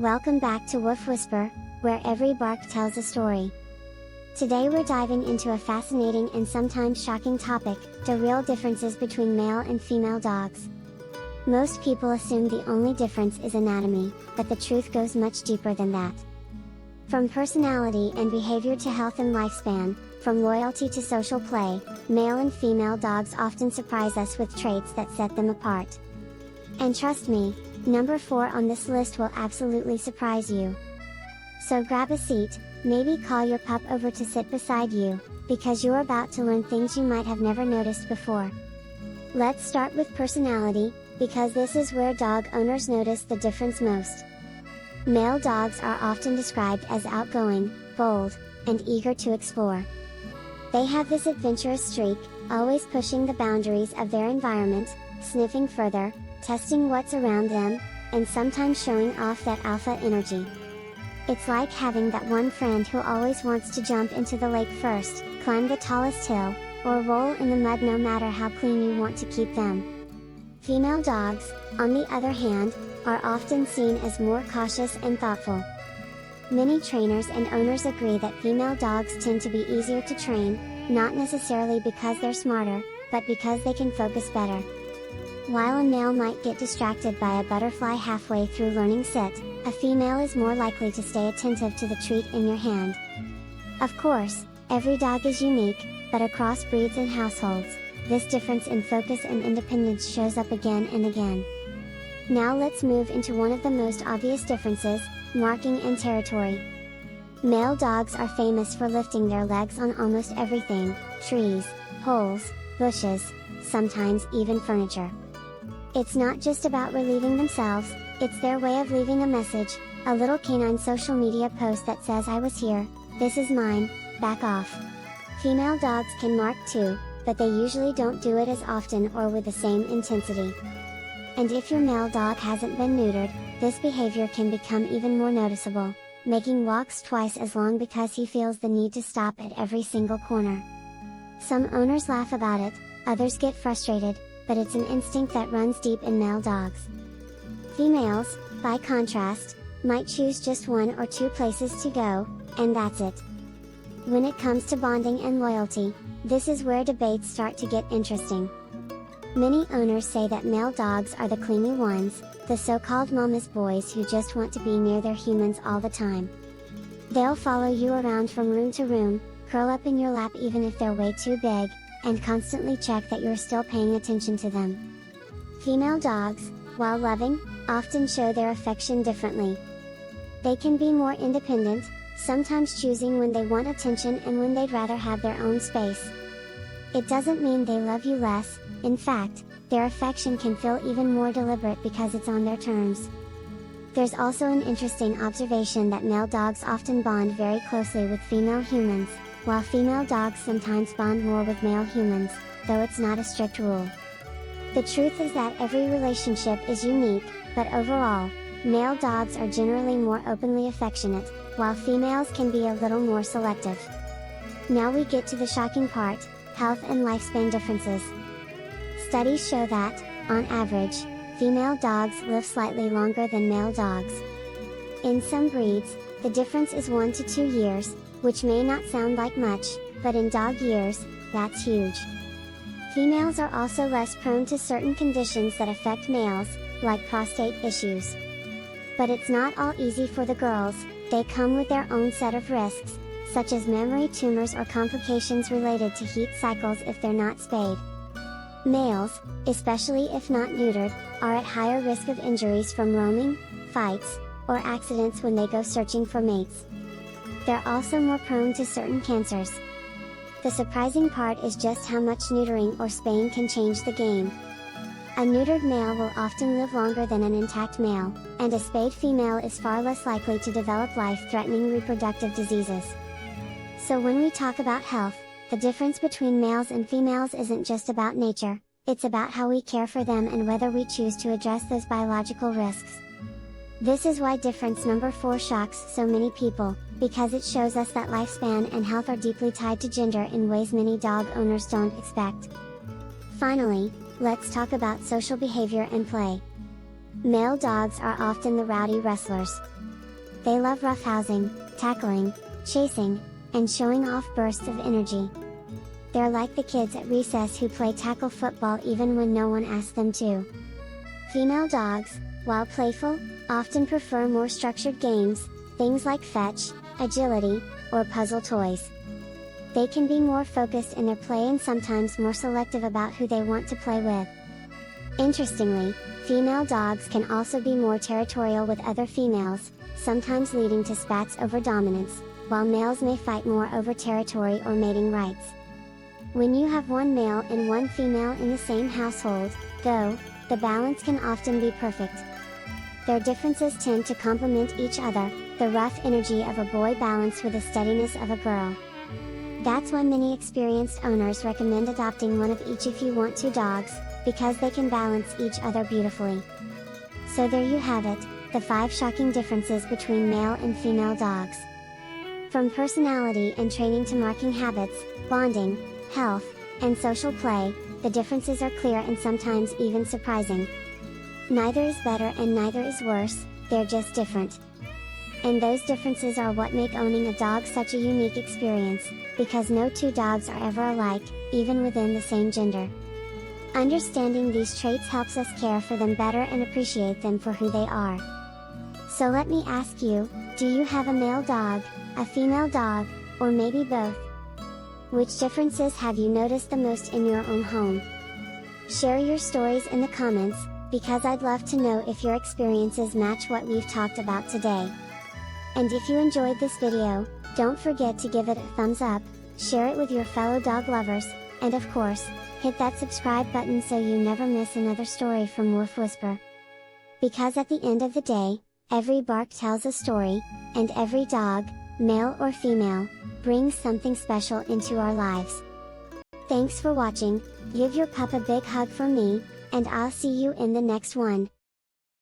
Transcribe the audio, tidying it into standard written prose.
Welcome back to Woof Whisper, where every bark tells a story. Today we're diving into a fascinating and sometimes shocking topic, the real differences between male and female dogs. Most people assume the only difference is anatomy, but the truth goes much deeper than that. From personality and behavior to health and lifespan, from loyalty to social play, male and female dogs often surprise us with traits that set them apart. And trust me, number 4 on this list will absolutely surprise you. So grab a seat, maybe call your pup over to sit beside you, because you're about to learn things you might have never noticed before. Let's start with personality, because this is where dog owners notice the difference most. Male dogs are often described as outgoing, bold, and eager to explore. They have this adventurous streak, always pushing the boundaries of their environment, sniffing further, testing what's around them, and sometimes showing off that alpha energy. It's like having that one friend who always wants to jump into the lake first, climb the tallest hill, or roll in the mud no matter how clean you want to keep them. Female dogs, on the other hand, are often seen as more cautious and thoughtful. Many trainers and owners agree that female dogs tend to be easier to train, not necessarily because they're smarter, but because they can focus better. While a male might get distracted by a butterfly halfway through learning sit, a female is more likely to stay attentive to the treat in your hand. Of course, every dog is unique, but across breeds and households, this difference in focus and independence shows up again and again. Now let's move into one of the most obvious differences, marking and territory. Male dogs are famous for lifting their legs on almost everything, trees, poles, bushes, sometimes even furniture. It's not just about relieving themselves, it's their way of leaving a message, a little canine social media post that says "I was here, this is mine, back off." Female dogs can mark too, but they usually don't do it as often or with the same intensity. And if your male dog hasn't been neutered, this behavior can become even more noticeable, making walks twice as long because he feels the need to stop at every single corner. Some owners laugh about it, others get frustrated, but it's an instinct that runs deep in male dogs. Females, by contrast, might choose just one or two places to go, and that's it. When it comes to bonding and loyalty, this is where debates start to get interesting. Many owners say that male dogs are the clingy ones, the so-called mama's boys who just want to be near their humans all the time. They'll follow you around from room to room, curl up in your lap even if they're way too big, and constantly check that you're still paying attention to them. Female dogs, while loving, often show their affection differently. They can be more independent, sometimes choosing when they want attention and when they'd rather have their own space. It doesn't mean they love you less, in fact, their affection can feel even more deliberate because it's on their terms. There's also an interesting observation that male dogs often bond very closely with female humans, while female dogs sometimes bond more with male humans, though it's not a strict rule. The truth is that every relationship is unique, but overall, male dogs are generally more openly affectionate, while females can be a little more selective. Now we get to the shocking part, health and lifespan differences. Studies show that, on average, female dogs live slightly longer than male dogs. In some breeds, the difference is 1 to 2 years, which may not sound like much, but in dog years, that's huge. Females are also less prone to certain conditions that affect males, like prostate issues. But it's not all easy for the girls, they come with their own set of risks, such as memory tumors or complications related to heat cycles if they're not spayed. Males, especially if not neutered, are at higher risk of injuries from roaming, fights, or accidents when they go searching for mates. They're also more prone to certain cancers. The surprising part is just how much neutering or spaying can change the game. A neutered male will often live longer than an intact male, and a spayed female is far less likely to develop life-threatening reproductive diseases. So when we talk about health, the difference between males and females isn't just about nature, it's about how we care for them and whether we choose to address those biological risks. This is why difference number 4 shocks so many people, because it shows us that lifespan and health are deeply tied to gender in ways many dog owners don't expect. Finally, let's talk about social behavior and play. Male dogs are often the rowdy wrestlers. They love roughhousing, tackling, chasing, and showing off bursts of energy. They're like the kids at recess who play tackle football even when no one asks them to. Female dogs, while playful, often prefer more structured games, things like fetch, agility, or puzzle toys. They can be more focused in their play and sometimes more selective about who they want to play with. Interestingly, female dogs can also be more territorial with other females, sometimes leading to spats over dominance, while males may fight more over territory or mating rights. When you have one male and one female in the same household, though, the balance can often be perfect. Their differences tend to complement each other, the rough energy of a boy balanced with the steadiness of a girl. That's why many experienced owners recommend adopting one of each if you want two dogs, because they can balance each other beautifully. So there you have it, the 5 shocking differences between male and female dogs. From personality and training to marking habits, bonding, health, and social play, the differences are clear and sometimes even surprising. Neither is better and neither is worse, they're just different. And those differences are what make owning a dog such a unique experience, because no two dogs are ever alike, even within the same gender. Understanding these traits helps us care for them better and appreciate them for who they are. So let me ask you, do you have a male dog, a female dog, or maybe both? Which differences have you noticed the most in your own home? Share your stories in the comments, because I'd love to know if your experiences match what we've talked about today. And if you enjoyed this video, don't forget to give it a thumbs up, share it with your fellow dog lovers, and of course, hit that subscribe button so you never miss another story from Wolf Whisper. Because at the end of the day, every bark tells a story, and every dog, male or female, brings something special into our lives. Thanks for watching, give your pup a big hug from me, and I'll see you in the next one.